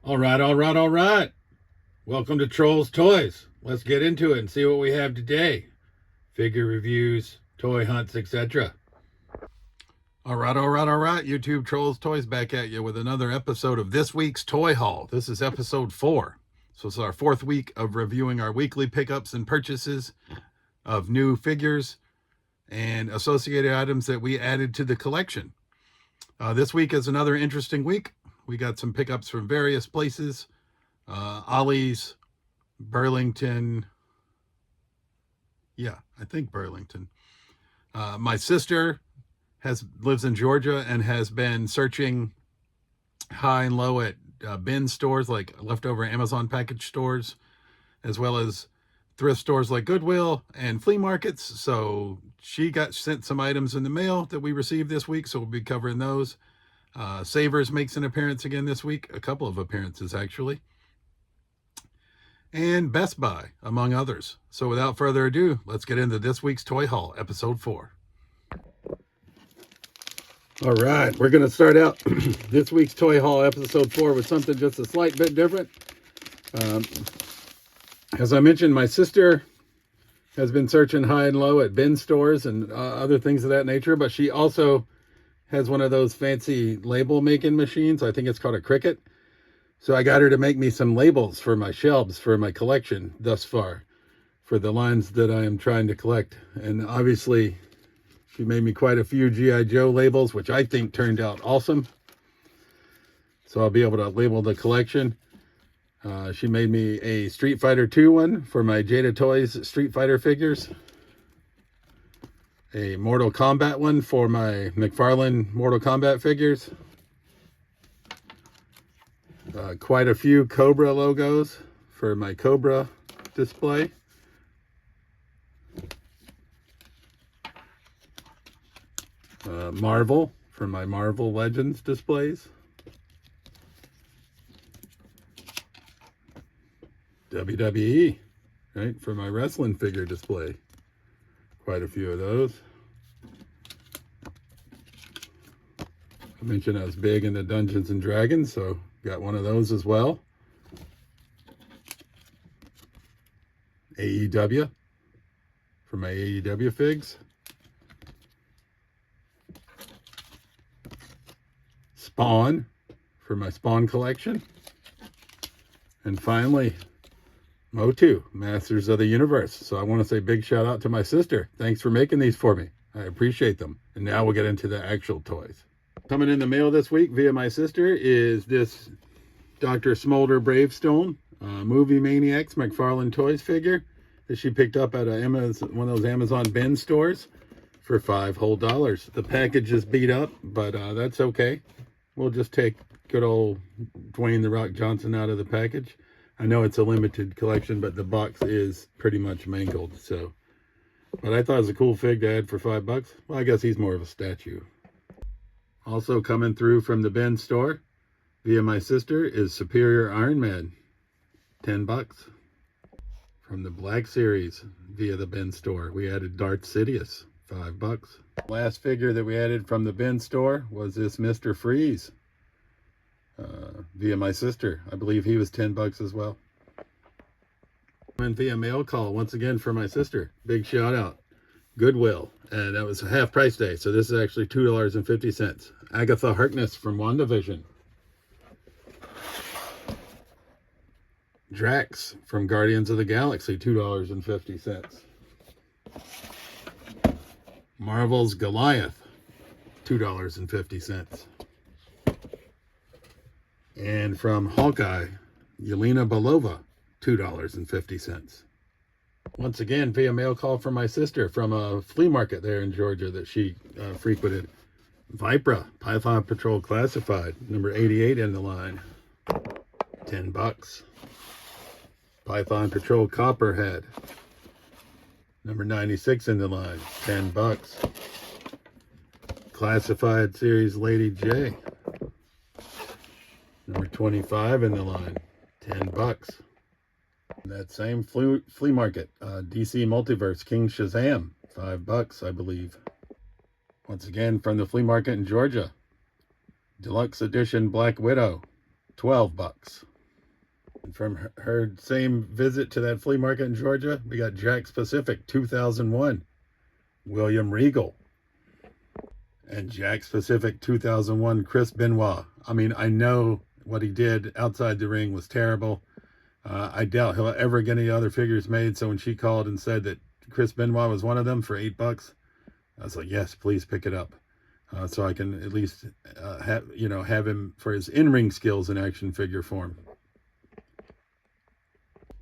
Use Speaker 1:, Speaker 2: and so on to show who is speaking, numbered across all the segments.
Speaker 1: All right. Welcome to Trolls Toys. Let's get into it and see what we have today. Figure reviews, toy hunts, etc. All right. YouTube Trolls Toys back at you with another episode of this week's Toy Haul. This is episode 4. So it's our 4th week of reviewing our weekly pickups and purchases of new figures and associated items that we added to the collection. This week is another interesting week. We got some pickups from various places. Ollie's, Burlington. Yeah, I think Burlington. My sister lives in Georgia and has been searching high and low at bin stores, like leftover Amazon package stores, as well as thrift stores like Goodwill and flea markets. So she got sent some items in the mail that we received this week, so we'll be covering those. Savers makes an appearance again this week, a couple of appearances actually, and Best Buy, among others. So without further ado, let's get into this week's Toy Haul, episode 4. All right, we're going to start out this week's Toy Haul, episode 4, with something just a slight bit different. As I mentioned, my sister has been searching high and low at bin stores and other things of that nature, but she also has one of those fancy label making machines. I think it's called a Cricut. So I got her to make me some labels for my shelves for my collection thus far, for the lines that I am trying to collect. And obviously she made me quite a few G.I. Joe labels, which I think turned out awesome. So I'll be able to label the collection. She made me a Street Fighter 2 one for my Jada Toys Street Fighter figures. A Mortal Kombat one for my McFarlane Mortal Kombat figures. Quite a few Cobra logos for my Cobra display. Marvel for my Marvel Legends displays. WWE, right, for my wrestling figure display. Quite a few of those. I mentioned I was big into Dungeons and Dragons, so got one of those as well. AEW for my AEW figs. Spawn for my Spawn collection. And finally, Motu, Masters of the Universe. So I want to say big shout out to my sister. Thanks for making these for me. I appreciate them. And now we'll get into the actual toys. Coming in the mail this week via my sister is this Dr. Smolder Bravestone Movie Maniacs McFarlane Toys figure that she picked up at one of those Amazon bin stores for $5 whole. The package is beat up, but that's okay. We'll just take good old Dwayne "The Rock" Johnson out of the package. I know it's a limited collection, but the box is pretty much mangled. So, but I thought it was a cool fig to add for $5. Well, I guess he's more of a statue. Also coming through from the bin store via my sister is Superior Iron Man, $10. From the Black Series via the bin store, we added Darth Sidious, $5. Last figure that we added from the bin store was this Mr. Freeze via my sister. I believe he was $10 as well. And via mail call once again for my sister. Big shout out. Goodwill, and that was a half price day, so this is actually $2.50. Agatha Harkness from WandaVision. Drax from Guardians of the Galaxy, $2.50. Marvel's Goliath, $2.50. And from Hawkeye, Yelena Belova, $2.50. Once again, via mail call from my sister from a flea market there in Georgia that she frequented. Vipra, Python Patrol Classified, number 88 in the line, $10. Python Patrol Copperhead, number 96 in the line, $10. Classified Series Lady J, number 25 in the line, $10. That same flea market, DC Multiverse King Shazam, $5, I believe. Once again, from the flea market in Georgia, Deluxe Edition Black Widow, $12. And from her same visit to that flea market in Georgia, we got Jack's Pacific 2001, William Regal. And Jack's Pacific 2001, Chris Benoit. I mean, I know what he did outside the ring was terrible. I doubt he'll ever get any other figures made. So when she called and said that Chris Benoit was one of them for $8, I was like, yes, please pick it up. So I can at least have him for his in-ring skills in action figure form.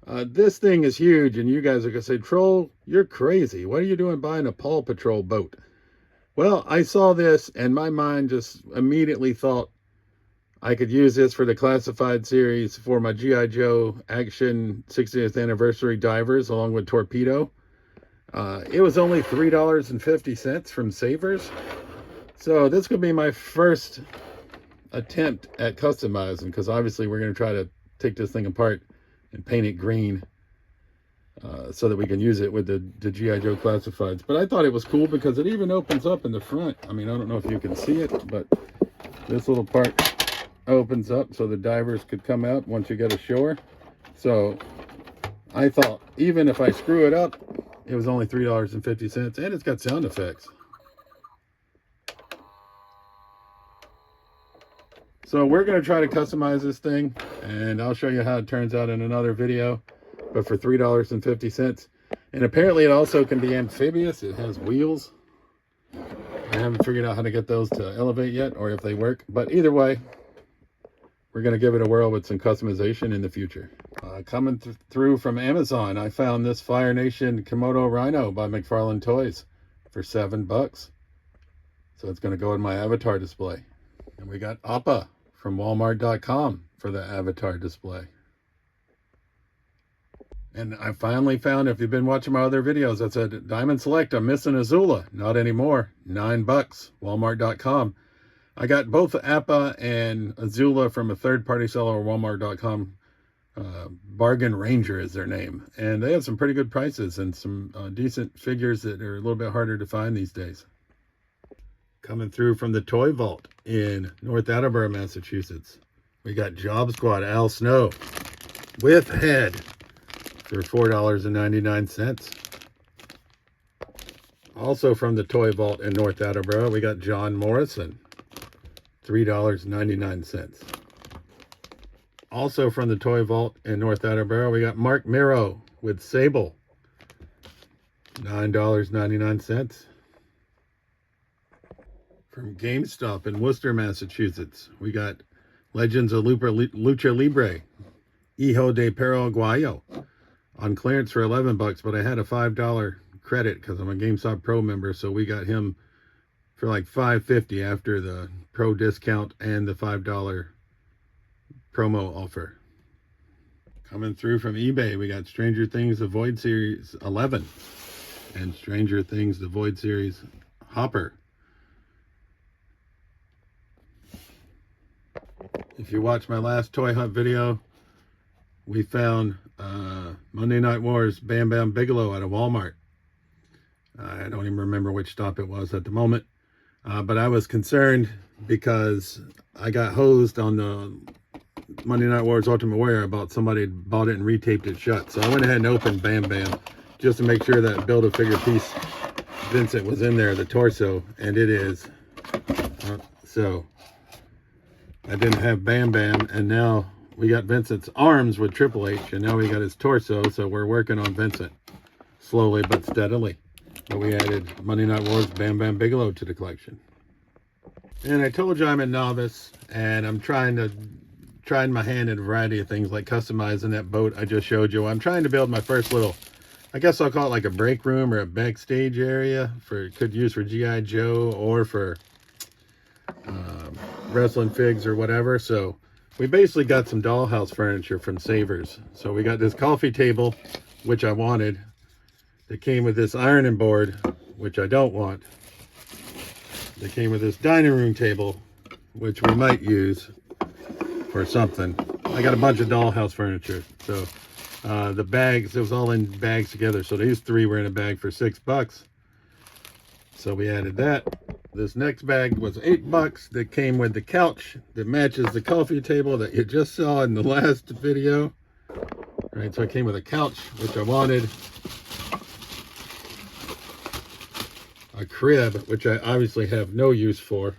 Speaker 1: This thing is huge, and you guys are going to say, Troll, you're crazy. What are you doing buying a Paw Patrol boat? Well, I saw this, and my mind just immediately thought I could use this for the classified series for my G.I. Joe Action 60th Anniversary Divers, along with Torpedo. It was only $3.50 from Savers. So this could be my first attempt at customizing, because obviously we're going to try to take this thing apart and paint it green so that we can use it with the G.I. Joe Classifieds. But I thought it was cool because it even opens up in the front. I mean, I don't know if you can see it, but this little part opens up so the divers could come out once you get ashore. So I thought, even if I screw it up, it was only $3.50, and it's got sound effects. So we're going to try to customize this thing, and I'll show you how it turns out in another video, but for $3.50. And apparently it also can be amphibious. It has wheels. I haven't figured out how to get those to elevate yet, or if they work. But either way, we're going to give it a whirl with some customization in the future. Coming through from Amazon, I found this Fire Nation Komodo Rhino by McFarlane Toys for $7. So it's going to go in my avatar display. And we got Appa from Walmart.com for the avatar display. And I finally found, if you've been watching my other videos, I said, Diamond Select, I'm missing Azula. Not anymore. $9, Walmart.com. I got both Appa and Azula from a third-party seller, Walmart.com. Bargain Ranger is their name. And they have some pretty good prices and some decent figures that are a little bit harder to find these days. Coming through from the Toy Vault in North Attleboro, Massachusetts, we got Job Squad Al Snow with head for $4.99. Also from the Toy Vault in North Attleboro, we got John Morrison, $3.99. Also from the Toy Vault in North Attleboro, we got Mark Miro with Sable, $9.99. From GameStop in Worcester, Massachusetts, we got Legends of Lucha Libre, Hijo de Paraguayo, on clearance for $11, but I had a $5 credit because I'm a GameStop Pro member, so we got him for like $5.50 after the Pro discount and the $5 promo offer. Coming through from eBay, we got Stranger Things The Void Series 11 and Stranger Things The Void Series Hopper. If you watched my last toy hunt video, we found Monday Night Wars Bam Bam Bigelow at a Walmart. I don't even remember which stop it was at the moment, but I was concerned because I got hosed on the Monday Night Wars Ultimate Warrior about somebody had bought it and retaped it shut. So I went ahead and opened Bam Bam just to make sure that Build-A-Figure piece Vincent was in there, the torso, and it is. So I didn't have Bam Bam, and now we got Vincent's arms with Triple H, and now we got his torso, so we're working on Vincent slowly but steadily. But we added Monday Night Wars Bam Bam Bigelow to the collection. And I told you I'm a novice, and I'm trying my hand at a variety of things, like customizing that boat I just showed you. I'm trying to build my first little, I guess I'll call it like a break room or a backstage area could use for G.I. Joe or for wrestling figs or whatever. So we basically got some dollhouse furniture from Savers. So we got this coffee table, which I wanted, that came with this ironing board, which I don't want. They came with this dining room table, which we might use for something. I got a bunch of dollhouse furniture. So the bags, it was all in bags together. So these three were in a bag for $6. So we added that. This next bag was $8 that came with the couch that matches the coffee table that you just saw in the last video. All right, so I came with a couch, which I wanted. A crib, which I obviously have no use for.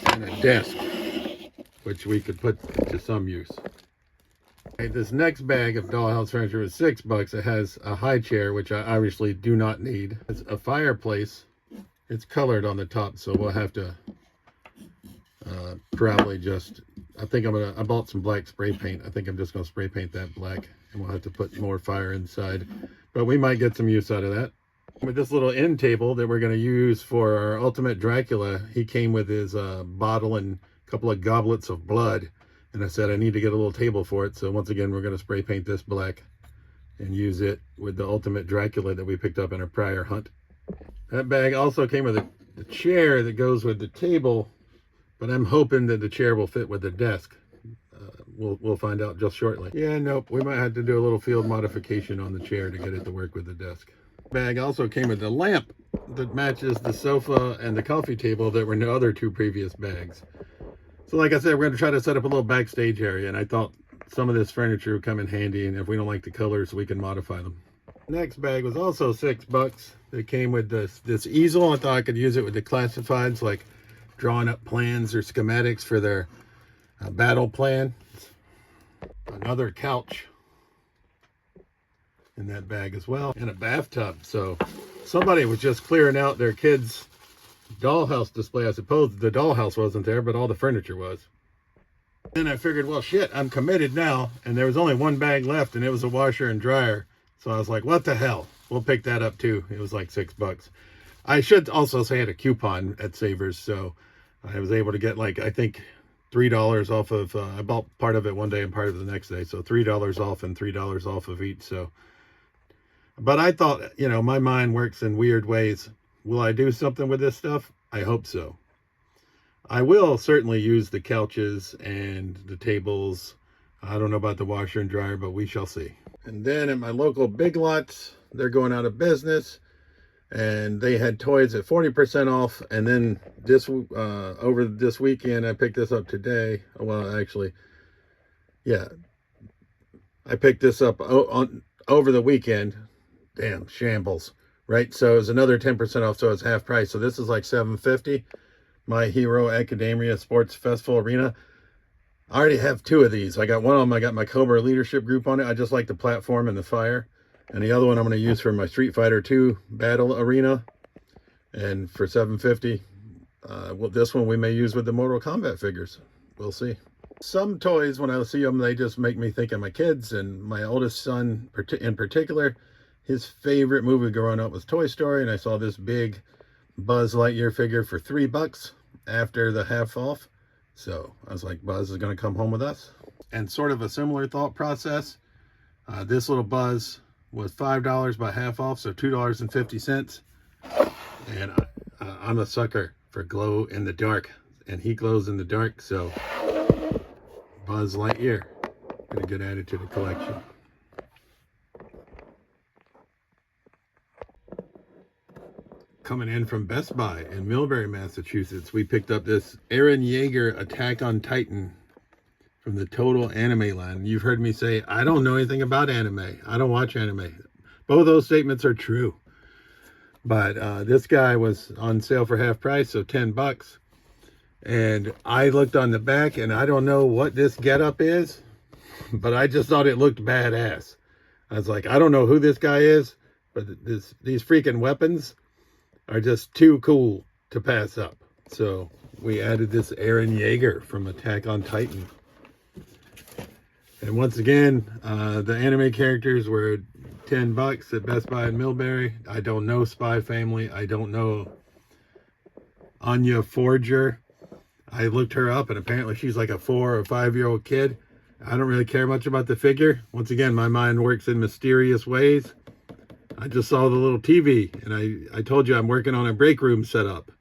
Speaker 1: And a desk, which we could put to some use. Okay, this next bag of dollhouse furniture is $6. It has a high chair, which I obviously do not need. It's a fireplace. It's colored on the top, so we'll have to probably just, I bought some black spray paint. I think I'm just gonna spray paint that black, and we'll have to put more fire inside, but we might get some use out of that. With this little end table that we're gonna use for our Ultimate Dracula, he came with his bottle and a couple of goblets of blood, and I said I need to get a little table for it. So once again, we're gonna spray paint this black and use it with the Ultimate Dracula that we picked up in our prior hunt. That bag also came with a chair that goes with the table, but I'm hoping that the chair will fit with the desk. We'll find out just shortly. Yeah, nope, we might have to do a little field modification on the chair to get it to work with the desk. Bag also came with the lamp that matches the sofa and the coffee table that were in the other two previous bags. So like I said, we're going to try to set up a little backstage area, and I thought some of this furniture would come in handy, and if we don't like the colors, we can modify them. Next bag was also $6. It came with this easel. I thought I could use it with the classifieds, like drawing up plans or schematics for their battle plan. Another couch in that bag as well, and a bathtub. So somebody was just clearing out their kids' dollhouse display. I suppose the dollhouse wasn't there, but all the furniture was. Then I figured, well, shit, I'm committed now, and there was only one bag left, and it was a washer and dryer. So I was like, what the hell? We'll pick that up too. It was like $6. I should also say I had a coupon at Savers, so I was able to get, like, I think $3 off of, I bought part of it one day and part of it the next day, so $3 off and $3 off of each. So, but I thought, you know, my mind works in weird ways. Will I do something with this stuff? I hope so. I will certainly use the couches and the tables. I don't know about the washer and dryer, but we shall see. And then at my local Big Lots, they're going out of business, and they had toys at 40% off. And then this over this weekend, I picked this up today. Well, actually, yeah, I picked this up over the weekend. Damn, shambles, right? So it was another 10% off, so it's half price. So this is like $7.50. My Hero Academia Sports Festival Arena. I already have two of these. I got one of them, I got my Cobra Leadership Group on it. I just like the platform and the fire. And the other one I'm going to use for my Street Fighter 2 Battle Arena. And for $7.50, well, this one we may use with the Mortal Kombat figures. We'll see. Some toys, when I see them, they just make me think of my kids. And my oldest son in particular, his favorite movie growing up was Toy Story. And I saw this big Buzz Lightyear figure for $3 after the half off. So I was like, Buzz is going to come home with us. And sort of a similar thought process. This little Buzz was $5 by half off, so $2.50. And I'm a sucker for glow in the dark, and he glows in the dark. So Buzz Lightyear, got a good added to the collection. Coming in from Best Buy in Millbury, Massachusetts, we picked up this Eren Yeager Attack on Titan from the Total Anime line. You've heard me say, I don't know anything about anime. I don't watch anime. Both those statements are true. But this guy was on sale for half price, so $10. And I looked on the back, and I don't know what this getup is, but I just thought it looked badass. I was like, I don't know who this guy is, but these freaking weapons are just too cool to pass up. So we added this Eren Yeager from Attack on Titan. And once again, the anime characters were $10 at Best Buy in Millbury. I don't know Spy Family. I don't know Anya Forger. I looked her up, and apparently she's like a 4 or 5-year-old kid. I don't really care much about the figure. Once again, my mind works in mysterious ways. I just saw the little TV, and I told you I'm working on a break room setup.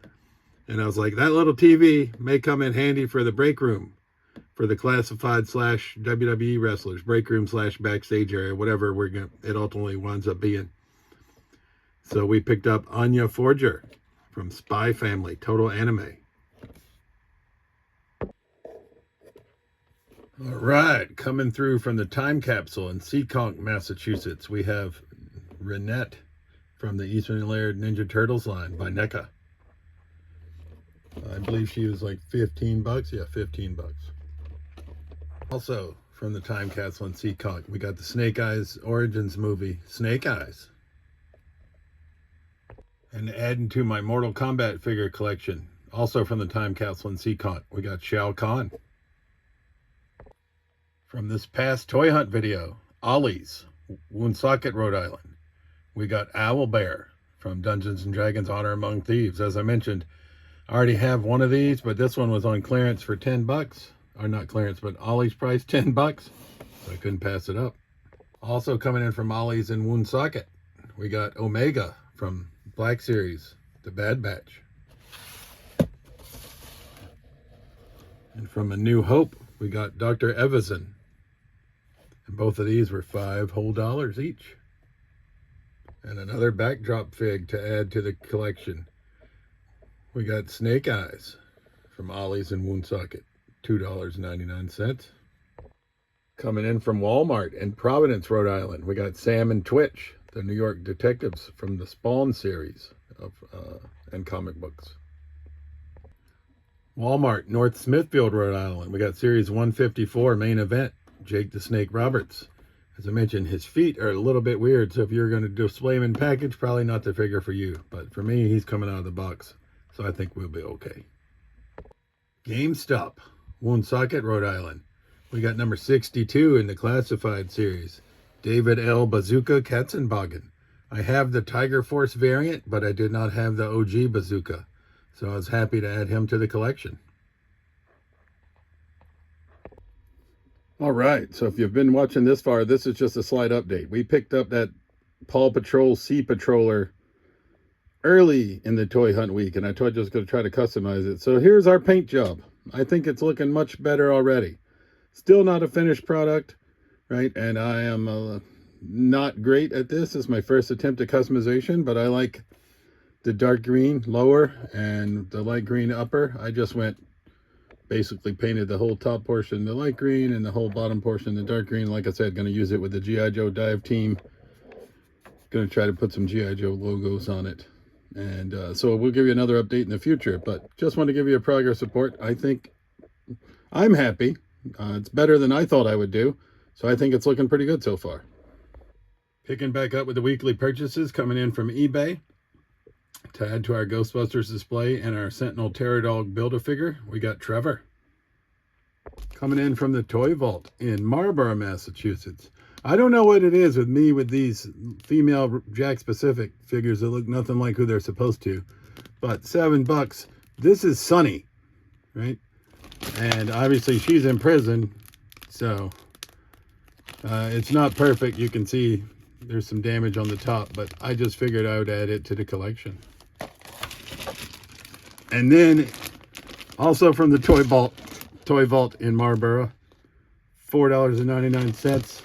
Speaker 1: And I was like, that little TV may come in handy for the break room, for the classified / WWE wrestlers, break room / backstage area, whatever it ultimately winds up being. So we picked up Anya Forger from Spy Family, Total Anime. All right, coming through from the time capsule in Seekonk, Massachusetts, we have Renette from the Eastman Laird Ninja Turtles line by NECA. I believe she was like 15 bucks. Yeah, 15 bucks. Also, from the time capsule in Seekonk, we got the Snake Eyes Origins movie, Snake Eyes. And adding to my Mortal Kombat figure collection, also from the time capsule in Seekonk, we got Shao Kahn. From this past toy hunt video, Ollie's, Woonsocket, Rhode Island, we got Owl Bear from Dungeons & Dragons Honor Among Thieves. As I mentioned, I already have one of these, but this one was on clearance for 10 bucks. Or not clearance, but Ollie's price, 10 bucks. So I couldn't pass it up. Also coming in from Ollie's in Woonsocket, we got Omega from Black Series, the Bad Batch. And from A New Hope, we got Dr. Evison. And both of these were $5 whole each. And another backdrop fig to add to the collection. We got Snake Eyes from Ollie's in Woonsocket, $2.99. Coming in from Walmart in Providence, Rhode Island, we got Sam and Twitch, the New York detectives from the Spawn series of and comic books. Walmart, North Smithfield, Rhode Island, we got Series 154 main event, Jake the Snake Roberts. As I mentioned, his feet are a little bit weird, so if you're going to display him in package, probably not the figure for you. But for me, he's coming out of the box, so I think we'll be okay. GameStop, Woonsocket, Rhode Island. We got number 62 in the classified series, David L. Bazooka Katzenbogen. I have the Tiger Force variant, but I did not have the OG Bazooka, so I was happy to add him to the collection. All right, so if you've been watching this far, this is just a slight update. We picked up that Paw Patrol Sea Patroller early in the toy hunt week, and I told you I was going to try to customize it. So here's our paint job. I think it's looking much better already. Still not a finished product, right? And I am not great at this. This is my first attempt at customization, but I like the dark green lower and the light green upper. I just went basically painted the whole top portion the light green and the whole bottom portion the dark green. Like I said, going to use it with the G.I. Joe dive team. Going to try to put some G.I. Joe logos on it. And so we'll give you another update in the future, but just want to give you a progress report. I think I'm happy. It's better than I thought I would do, so I think it's looking pretty good so far. Picking back up with the weekly purchases coming in from eBay. To add to our Ghostbusters display and our Sentinel Terror Dog Build-A-Figure, we got Trevor. Coming in from the Toy Vault in Marlborough, Massachusetts. I don't know what it is with me with these female Jack Specific figures that look nothing like who they're supposed to. But $7. This is Sunny, right? And obviously she's in prison, so it's not perfect. You can see there's some damage on the top, but I just figured I would add it to the collection. And then also from the Toy Vault in Marlborough, $4.99.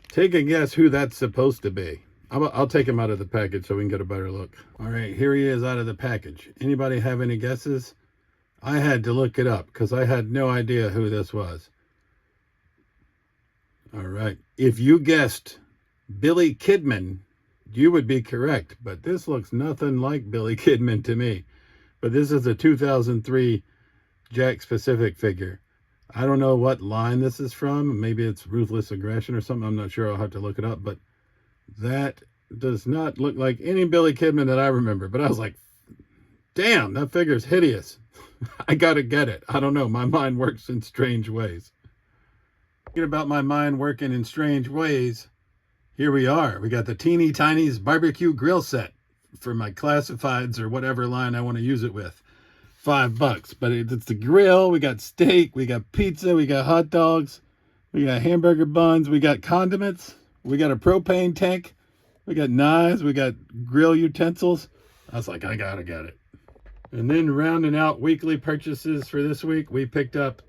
Speaker 1: Take a guess who that's supposed to be. I'll take him out of the package so we can get a better look. All right, here he is out of the package. Anybody have any guesses? I had to look it up because I had no idea who this was. All right, if you guessed Billy Kidman, you would be correct, but this looks nothing like Billy Kidman to me. But this is a 2003 Jack Specific figure. I don't know what line this is from. Maybe it's Ruthless Aggression or something. I'm not sure. I'll have to look it up. But that does not look like any Billy Kidman that I remember. But I was like, damn, that figure's hideous. I got to get it. I don't know. My mind works in strange ways. Thinking about my mind working in strange ways, here we are. We got the Teeny Tinies barbecue grill set for my classifieds or whatever line I want to use it with. $5, but it's the grill. We got steak, we got pizza, we got hot dogs, we got hamburger buns, we got condiments, we got a propane tank, we got knives, we got grill utensils. I was like, I gotta get it. And then rounding out weekly purchases for this week, we picked up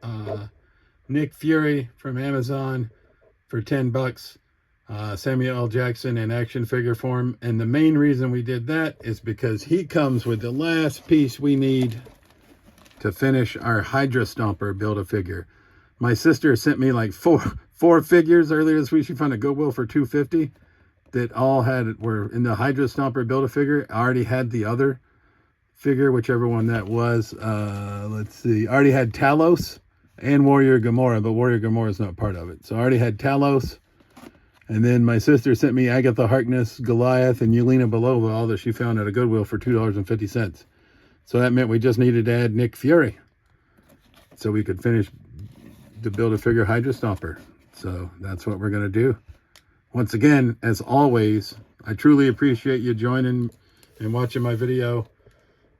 Speaker 1: Nick Fury from Amazon for $10. Samuel L. Jackson in action figure form. And the main reason we did that is because he comes with the last piece we need to finish our Hydra Stomper Build-A-Figure. My sister sent me like four figures earlier this week. She found a Goodwill for $250 that all were in the Hydra Stomper Build-A-Figure. I already had the other figure, whichever one that was. Let's see. I already had Talos and Warrior Gamora, but Warrior Gamora is not part of it. So I already had Talos. And then my sister sent me Agatha Harkness, Goliath, and Yelena Belova, all that she found at a Goodwill for $2.50. So that meant we just needed to add Nick Fury so we could finish the Build-A-Figure Hydra Stomper. So that's what we're going to do. Once again, as always, I truly appreciate you joining and watching my video.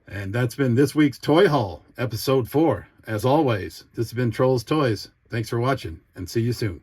Speaker 1: And that's been this week's Toy Haul, episode 4. As always, this has been Trolls Toys. Thanks for watching, and see you soon.